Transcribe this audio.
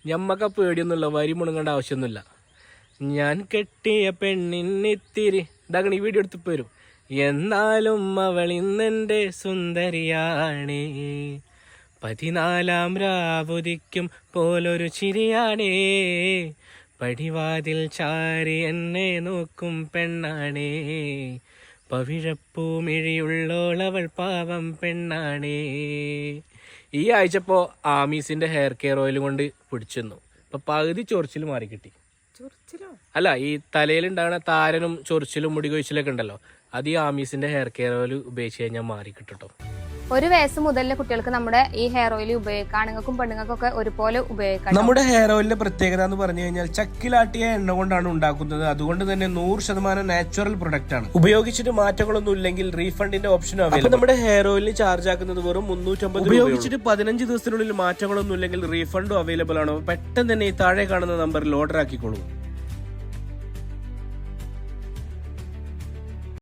ഞമ്മക്ക പേടിയൊന്നുമില്ല, വരി മുണങ്ങേണ്ട ആവശ്യമൊന്നുമില്ല. ഞാൻ കെട്ടിയ പെണ്ണിന്നിത്തിരി ഇതാകണ ഈ വീഡിയോ എടുത്ത് പോരും. എന്നാലും അവൾ ഇന്നെൻ്റെ സുന്ദരിയാണേ, 14 രാവുദിക്കും പോലൊരു ചിരിയാണേ, പടിവാതിൽ ചാരി എന്നെ നോക്കും പെണ്ണാണേ, പവിഴപ്പൂമിഴിയുള്ളോളവൾ പാവം പെണ്ണാണേ. ഈ ആഴ്ചപ്പോ ആമീസിന്റെ ഹെയർ കെയർ ഓയിൽ കൊണ്ട് പിടിച്ചെന്നു. ഇപ്പൊ പകുതി ചൊറിച്ചിൽ മാറിക്കിട്ടി. അല്ല, ഈ തലയിലുണ്ടാകുന്ന താരനും ചൊറിച്ചിലും മുടി കൊഴിച്ചിലൊക്കെ ഉണ്ടല്ലോ, അത് ഈ ആമീസിന്റെ ഹെയർ കെയർ ഓയിൽ ഉപയോഗിച്ച് കഴിഞ്ഞാൽ മാറിക്കിട്ടോ. 1 വയസ്സ് മുതലുള്ള കുട്ടികൾക്ക് നമ്മുടെ ഈ ഹെയർ ഓയിൽ ഉപയോഗിക്കാം. ആണുങ്ങൾക്കും പെണ്ണുങ്ങൾക്കൊക്കെ ഒരുപോലെ ഉപയോഗിക്കാം. നമ്മുടെ ഹെയർ ഓയിലിന്റെ പ്രത്യേകത എന്ന് പറഞ്ഞു കഴിഞ്ഞാൽ ചക്കിലാട്ടിയ എണ്ണ കൊണ്ടാണ് ഉണ്ടാക്കുന്നത്. അതുകൊണ്ട് തന്നെ 100% നാച്ചുറൽ പ്രൊഡക്റ്റ് ആണ്. ഉപയോഗിച്ചിട്ട് മാറ്റങ്ങളൊന്നും ഇല്ലെങ്കിൽ റീഫണ്ടിന്റെ ഓപ്ഷനും അവൈലബിൾ. നമ്മുടെ ഹെയർ ഓയിലിന് ചാർജ് ആക്കുന്നത് വെറും 350. ഉപയോഗിച്ചിട്ട് 15 ദിവസത്തിനുള്ളിൽ മാറ്റങ്ങളൊന്നും ഇല്ലെങ്കിൽ റീഫണ്ടും അവൈലബിൾ ആണ്. പെട്ടെന്ന് തന്നെ ഈ താഴെ കാണുന്ന നമ്പറിൽ ഓർഡർ ആക്കിക്കോളൂ.